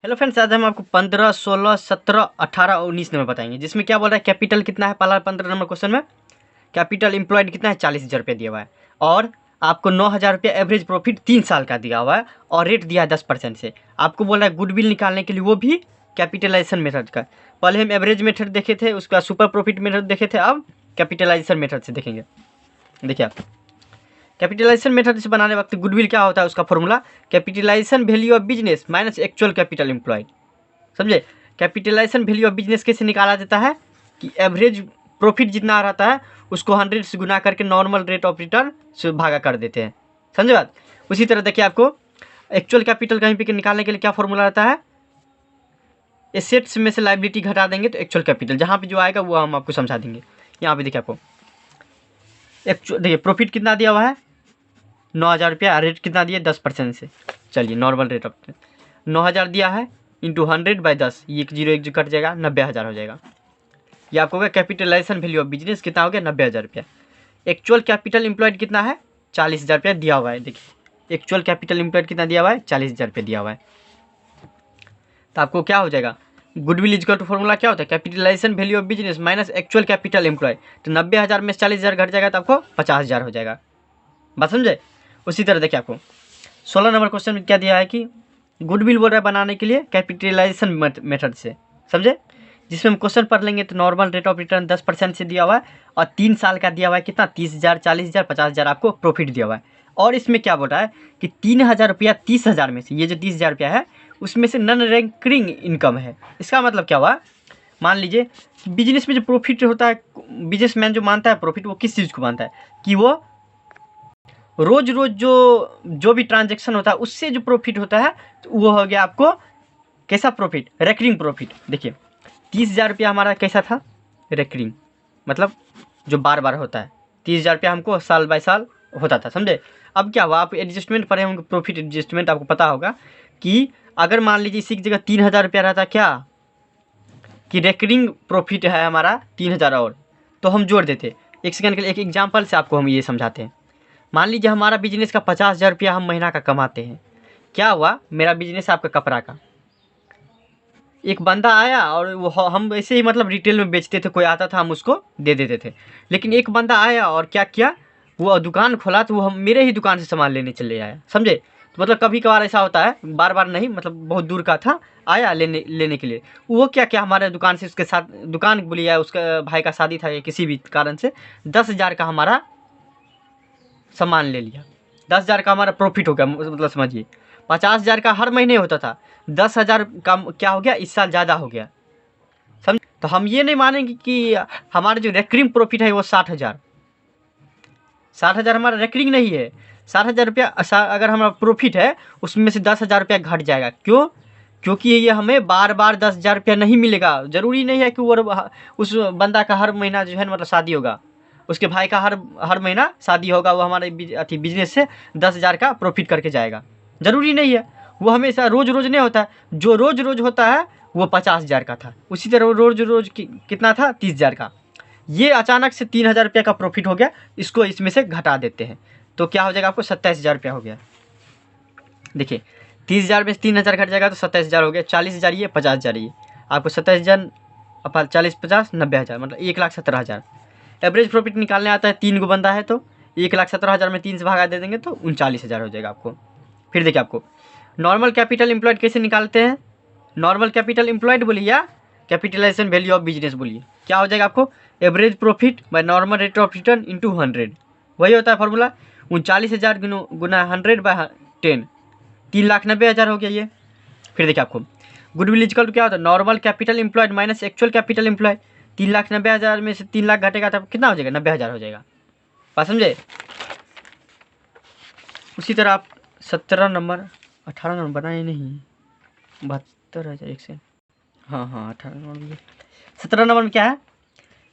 Hello friends, आज हम आपको 15, 16, 17, 18 और 19 नंबर बताएंगे, जिसमें क्या बोल रहा है कैपिटल कितना है। पहला 15 नंबर क्वेश्चन में कैपिटल एम्प्लॉयड कितना है 40,000 रुपये दिया हुआ है और आपको 9,000 रुपये एवरेज प्रॉफिट 3 साल का दिया हुआ है और रेट दिया है 10% से। आपको बोल रहा है गुडविल निकालने के लिए, वो भी कैपिटलाइजेशन मेथड का। पहले हम एवरेज मेथड देखे थे, उसके बाद सुपर प्रॉफिट मेथड देखे थे, अब कैपिटलाइजेशन मेथड से देखेंगे। देखिए आप कैपिटलाइजेशन मेथड से बनाने वक्त गुडविल क्या होता है, उसका formula capitalisation value of business minus actual capital employed. समझे? कैपिटलाइजेशन वैल्यू ऑफ बिजनेस कैसे निकाला जाता है कि एवरेज प्रॉफिट जितना रहता है उसको 100 से गुना करके नॉर्मल रेट ऑफ रिटर्न से भागा कर देते हैं। समझे बात? उसी तरह देखिए, आपको एक्चुअल कैपिटल कहीं पे निकालने के लिए क्या फॉर्मूला रहता है, एसेट्स में से लायबिलिटी घटा देंगे तो एक्चुअल कैपिटल जहाँ पे जो आएगा वो हम आपको समझा देंगे। यहाँ पे देखिए, आपको एक्चुअल देखिए प्रॉफिट कितना दिया हुआ है 9,000 रुपया, रेट कितना दिया 10% से। चलिए नॉर्मल रेट ऑफ 9,000 दिया है इंटू 100/10, ये 1 0 1 जो कट जाएगा 90,000 हो जाएगा। ये आपको होगा कैपिटलाइजेशन वैल्यू ऑफ बिजनेस कितना हो गया 90,000 रुपया। एक्चुअल कैपिटल एम्प्लॉयड कितना है 40,000 रुपया दिया हुआ है। देखिए एक्चुअल कैपिटल एम्प्लॉयड कितना दिया हुआ है 40,000 रुपया दिया हुआ है। तो आपको क्या हो जाएगा, गुडविल इक्वल टू फॉर्मूला क्या होता है capitalisation value of business minus actual capital employed. तो 90,000 में 40,000 घट जाएगा तो आपको 50,000 हो जाएगा। बात समझे? उसी तरह देखिए, आपको 16 नंबर क्वेश्चन में क्या दिया है कि गुडविल बोल रहा है बनाने के लिए कैपिटलाइजेशन मेथड से। समझे? जिसमें हम क्वेश्चन पढ़ लेंगे तो नॉर्मल रेट ऑफ रिटर्न 10% से दिया हुआ है और 3 साल का दिया हुआ है कितना 30,000, 40,000, 50,000 आपको प्रॉफिट दिया हुआ है। और इसमें क्या बोल रहा है कि 3,000 रुपया 30,000 में से, ये जो 30,000 रुपया है उसमें से नॉन रिकरिंग इनकम है। इसका मतलब क्या हुआ, मान लीजिए बिजनेस में जो प्रॉफिट होता है, बिजनेसमैन जो मानता है प्रॉफिट, वो किस चीज़ को मानता है कि वो रोज रोज जो भी ट्रांजेक्शन होता है उससे जो प्रॉफिट होता है तो वो हो गया आपको कैसा प्रॉफिट, रेकरिंग प्रॉफिट। देखिए 30,000 रुपया हमारा कैसा था, रेकरिंग मतलब जो बार बार होता है। 30,000 रुपया हमको साल बाय साल होता था। समझे? अब क्या हुआ, आप एडजस्टमेंट पढ़े होंगे, प्रॉफिट एडजस्टमेंट आपको पता होगा कि अगर मान लीजिए इसी की जगह 3,000 रुपया रहता क्या कि रेकरिंग प्रॉफिट है हमारा 3,000 और, तो हम जोड़ देते। एक सेकंड के लिए एक एग्जाम्पल से आपको हम ये समझाते हैं। मान लीजिए हमारा बिजनेस का 50,000 रुपया हम महीना का कमाते हैं। क्या हुआ, मेरा बिजनेस आपका कपड़ा का, एक बंदा आया और वो हम ऐसे ही मतलब रिटेल में बेचते थे, कोई आता था हम उसको दे देते थे। लेकिन एक बंदा आया और क्या किया, वो दुकान खोला तो वो हम मेरे ही दुकान से सामान लेने चले आया। समझे? तो मतलब कभी कभार ऐसा होता है, बार बार नहीं, मतलब बहुत दूर का था, आया लेने के लिए। वो क्या क्या हमारे दुकान से, उसके साथ दुकान बोली है, उसका भाई का शादी था या किसी भी कारण से 10,000 का हमारा सामान ले लिया। 10,000 का हमारा प्रॉफिट हो गया। मतलब समझिए 50,000 का हर महीने होता था, 10,000 का क्या हो गया इस साल ज़्यादा हो गया। समझ? तो हम ये नहीं मानेंगे कि हमारा जो रेकरिंग प्रॉफिट है वो 60,000 हमारा रेकरिंग नहीं है। 60,000 रुपया अगर हमारा प्रॉफिट है उसमें से 10,000 रुपया घट जाएगा। क्यों? क्योंकि ये हमें बार बार 10,000 रुपया नहीं मिलेगा। ज़रूरी नहीं है कि वो उस बंदा का हर महीना जो है मतलब शादी होगा, उसके भाई का हर महीना शादी होगा, वो हमारे बिजनेस से 10,000 का प्रॉफिट करके जाएगा। ज़रूरी नहीं है, वो हमेशा रोज़ रोज़ नहीं होता है। जो रोज़ रोज़ होता है वो 50,000 का था, उसी तरह रोज़ रोज़ कितना था 30,000 का। ये अचानक से 3,000 रुपया का प्रॉफिट हो गया, इसको इसमें से घटा देते हैं तो क्या हो जाएगा आपको 27,000 रुपया हो गया। देखिए 30,000 में 3,000 घट जाएगा तो 27,000 हो गया। 40,000 ये, 50,000 ये, आपको 27,000 अपन 40 50 90,000 मतलब 1,17,000। एवरेज प्रॉफिट निकालने आता है, 3 गो बंदा है तो 1,17,000 में 3 से भागा दे देंगे तो 39,000 हो जाएगा आपको। फिर देखिए आपको नॉर्मल कैपिटल एम्प्लॉयड कैसे निकालते हैं, नॉर्मल कैपिटल एम्प्लॉयड बोलिए या कैपिटलाइजेशन वैल्यू ऑफ बिजनेस बोलिए, क्या हो जाएगा आपको average profit by normal rate of return into 100। वही होता है फॉर्मूला 39,000 गुना 100/10, 3,90,000 हो गया ये। फिर देखिए आपको गुडविल इक्वल टू क्या होता है normal capital employed minus actual capital employed. 3,90,000 में से 3 लाख घटेगा तब कितना हो जाएगा 90,000 हो जाएगा। बात समझे? उसी तरह आप 17 नंबर 18 नंबर बनाए नहीं, 72,000 एक से, हाँ 18 नंबर। 17 नंबर में क्या है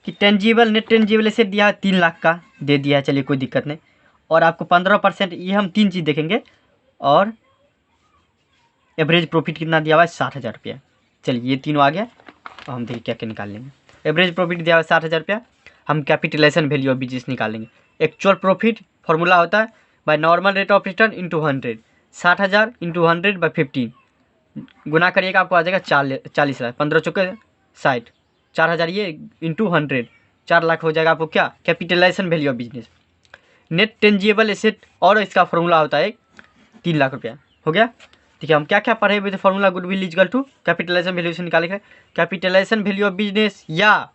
कि टेंजिबल नेट टेंजिबल एसेट दिया है 3 लाख का दे दिया है, चलिए कोई दिक्कत नहीं। और आपको 15%, ये हम 3 चीज़ देखेंगे। और एवरेज प्रॉफिट कितना दिया हुआ है 60,000 रुपया। चलिए ये तीनों आ गया और हम देखिए क्या क्या निकाल लेंगे। एवरेज प्रॉफिट दिया हुआ है 60,000 रुपया, हम कैपिटलाइजेशन वैल्यू ऑफ बिजनेस निकाल लेंगे। एक्चुअल प्रॉफिट फॉर्मूला होता है by normal rate of return into 100, 60,000 into 100/15 गुना करिएगा आपको आ जाएगा 40 लाख, 15 चौके 60, 4000 ये इंटू 100, 4 लाख हो जाएगा आपको क्या, capitalisation value of business. Net tangible asset और इसका फॉर्मूला होता है 3 लाख रुपया, हो गया। ठीक है, हम क्या क्या पढ़े हुए थे, formula goodwill equal to capitalisation value से निकालेंगे, कैपिटलाइजेशन वैल्यू ऑफ बिजनेस या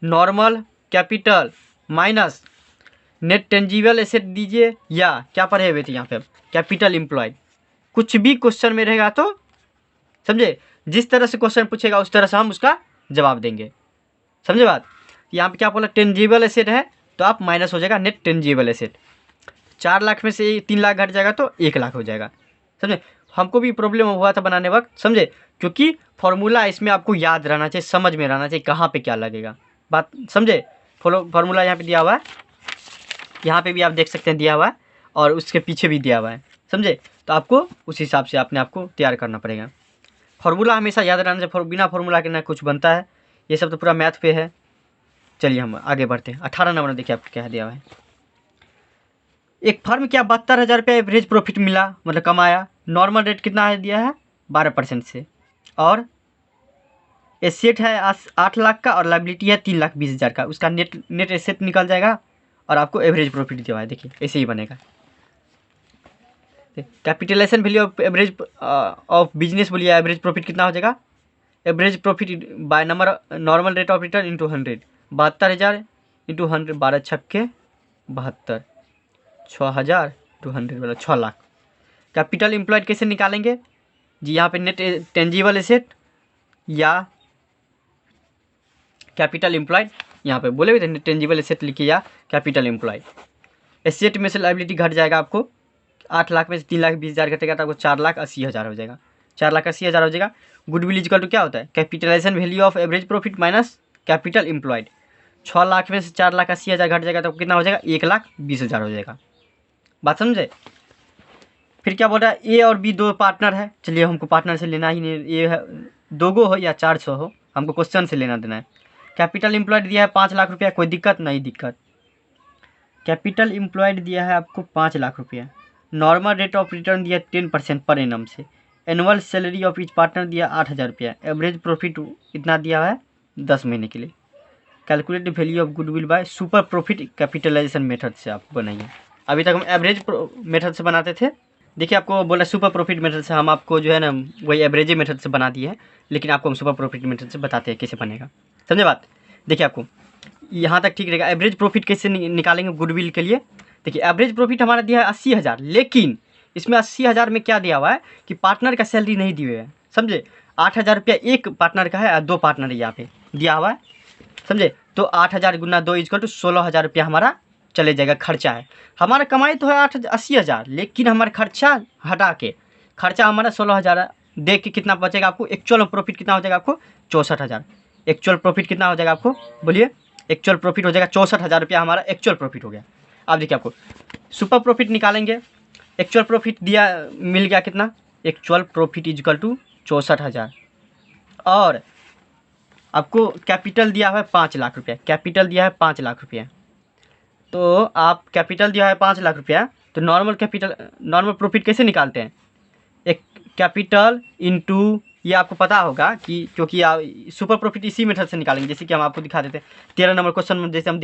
normal capital minus net tangible asset दीजिए, या क्या पढ़े हुए थे यहाँ पे कैपिटल एम्प्लॉयड। कुछ भी क्वेश्चन में रहेगा तो समझे, जिस तरह से क्वेश्चन पूछेगा उस तरह से हम उसका जवाब देंगे, समझे बात। यहाँ पे क्या बोला, टेंजिबल एसेट है तो आप माइनस हो जाएगा नेट टेंजिबल एसेट, 4 लाख में से 3 लाख घट जाएगा तो 1 लाख हो जाएगा, समझे। हमको भी प्रॉब्लम हुआ था बनाने वक्त, समझे, क्योंकि फॉर्मूला इसमें आपको याद रहना चाहिए, समझ में रहना चाहिए कहाँ पे क्या लगेगा, बात समझे। फॉर्मूला यहाँ पे दिया हुआ है, यहाँ पे भी आप देख सकते हैं दिया हुआ है, और उसके पीछे भी दिया हुआ है, समझे। तो आपको उस हिसाब से अपने आप को तैयार करना पड़ेगा। फॉर्मूला हमेशा याद रहना चाहिए, बिना फॉर्मूला के ना कुछ बनता है, ये सब तो पूरा मैथ पे है। चलिए हम आगे बढ़ते हैं। 18 नंबर देखिए आपको क्या दिया हुआ है, एक फर्म क्या 72,000 रुपया एवरेज प्रॉफिट मिला, मतलब कमाया, नॉर्मल रेट कितना है दिया है 12% से, और एसेट है 8 लाख का और लाइबिलिटी है 3,20,000 का, उसका नेट एसेट निकल जाएगा और आपको एवरेज प्रॉफिट दिया है, देखिए ऐसे ही बनेगा। Capitalisation value of average of business बोलिए, एवरेज प्रॉफिट कितना हो जाएगा, average profit by number normal rate of return into 100, 72,000 into 100, 12 छक्के 72, 6,000 इंटू 100 वाला 6 लाख। कैपिटल एम्प्लॉयड कैसे निकालेंगे जी, यहाँ पे नेट टेंजिबल एसेट या कैपिटल एम्प्लॉयड, यहाँ पे बोले हुए थे नेट टेंजिबल एसेट लिखिए या कैपिटल एम्प्लॉयड। एसेट में से लाइबिलिटी घट जाएगा, आपको 8 लाख में से 3,20,000 घटेगा तो आपको 4,80,000 हो जाएगा, 4,80,000 हो जाएगा। गुडविल इक्वल टू क्या होता है, capitalisation value of average profit minus capital employed. 6 lakh में से 4,80,000 घट जाएगा तो कितना हो जाएगा, 1,20,000 हो जाएगा, बात समझे। फिर क्या बोल रहा है, ए और बी 2 पार्टनर है, चलिए हमको पार्टनर से लेना ही नहीं, ये है 2 गो हो या 400 हो, हमको क्वेश्चन से लेना देना है। कैपिटल एम्प्लॉयड दिया है 5 लाख रुपया, कोई दिक्कत नहीं, दिक्कत। कैपिटल एम्प्लॉयड दिया है आपको 5 लाख रुपया, नॉर्मल रेट ऑफ रिटर्न दिया 10% पर एनम से, annual salary of each partner दिया 8,000 रुपया, एवरेज प्रॉफिट इतना दिया है 10 महीने के लिए। Calculate value of goodwill by super profit capitalisation method से आप बनाइए। अभी तक हम एवरेज मेथड से बनाते थे, देखिए आपको बोला सुपर प्रॉफिट मेथड से, हम आपको जो है ना वही एवरेज मेथड से बना दिए हैं, लेकिन आपको हम सुपर प्रॉफिट मेथड से बताते हैं कैसे बनेगा, समझे बात। देखिए आपको यहाँ तक ठीक रहेगा। एवरेज प्रॉफिट कैसे निकालेंगे गुडविल के लिए, देखिए एवरेज प्रॉफिट हमारा दिया है 80,000, लेकिन इसमें 80,000 में क्या दिया हुआ है कि पार्टनर का सैलरी नहीं दिए हुए है, समझे। 8,000 रुपया एक पार्टनर का है और 2 पार्टनर यहाँ पे दिया हुआ है, समझे। तो 8,000 गुना 2 इक्वल टू 16,000 रुपया हमारा चले जाएगा, खर्चा है हमारा। कमाई तो है 80,000, लेकिन हमारा खर्चा हटा के खर्चा हमारा 16,000 देख के कितना बचेगा आपको, एक्चुअल प्रॉफिट कितना हो जाएगा आपको 64,000। एक्चुअल प्रॉफिट कितना हो जाएगा आपको बोलिए, एक्चुअल प्रॉफिट हो जाएगा 64,000 रुपया, हमारा एक्चुअल प्रॉफिट हो गया। अब देखिए आपको सुपर प्रॉफिट निकालेंगे, एक्चुअल प्रॉफिट दिया मिल गया कितना, एक्चुअल प्रॉफिट इक्वल टू 64,000, और आपको कैपिटल दिया है 5 लाख रुपया, कैपिटल दिया है 5 लाख रुपया, तो आप कैपिटल दिया है 5 लाख रुपया, तो नॉर्मल प्रॉफिट कैसे निकालते हैं, एक कैपिटल इंटू, ये आपको पता होगा कि क्योंकि आप सुपर प्रॉफिट इसी मेथड से निकालेंगे, जैसे कि हम आपको दिखा देते हैं 13 नंबर क्वेश्चन में, जैसे हम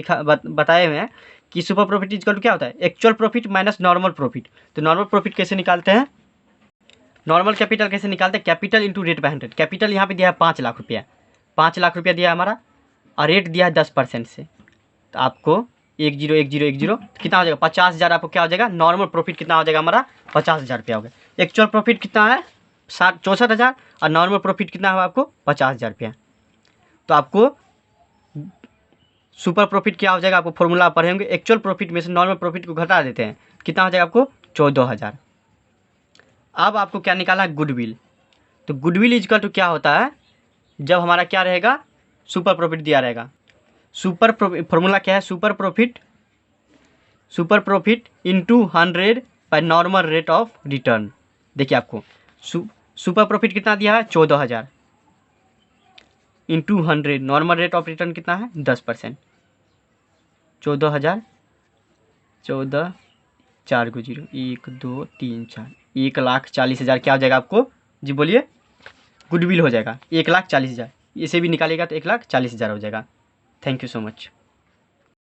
बताए हुए हैं कि सुपर प्रॉफिट इक्वल टू क्या होता है, actual profit minus normal profit. तो नॉर्मल प्रॉफिट कैसे निकालते हैं, नॉर्मल कैपिटल कैसे निकालते हैं, capital into rate by 100। Capital यहाँ पे दिया है 5 लाख रुपया, 5 लाख रुपया दिया है हमारा, और रेट दिया है 10% से, तो आपको 101010 कितना हो जाएगा 50,000, आपको क्या हो जाएगा, नॉर्मल प्रॉफिट कितना हो जाएगा हमारा 50,000 रुपया हो गया। एक्चुअल प्रॉफिट कितना है 64,000 और नॉर्मल प्रॉफिट कितना है आपको 50,000 रुपया। तो आपको सुपर प्रॉफिट क्या हो जाएगा, आपको फॉर्मूला पढ़े होंगे, एक्चुअल प्रॉफिट में से नॉर्मल प्रॉफिट को घटा देते हैं, कितना हो जाएगा आपको 14,000। अब आपको क्या निकालना है, गुडविल। तो गुडविल इक्वल टू क्या होता है, जब हमारा क्या रहेगा सुपर प्रॉफिट दिया रहेगा, सुपर प्रॉफिट फॉर्मूला क्या है, super profit into 100 by normal rate of return. देखिए आपको सुपर प्रॉफिट कितना दिया है 14,000 into 100, normal rate of return कितना है 10%, 14,000, 14 4 को 0 1 2 3 4 1,40,000 क्या हो जाएगा आपको जी बोलिए, गुडविल हो जाएगा 1,40,000। इसे भी निकालेगा तो 1,40,000 हो जाएगा। Thank you so much.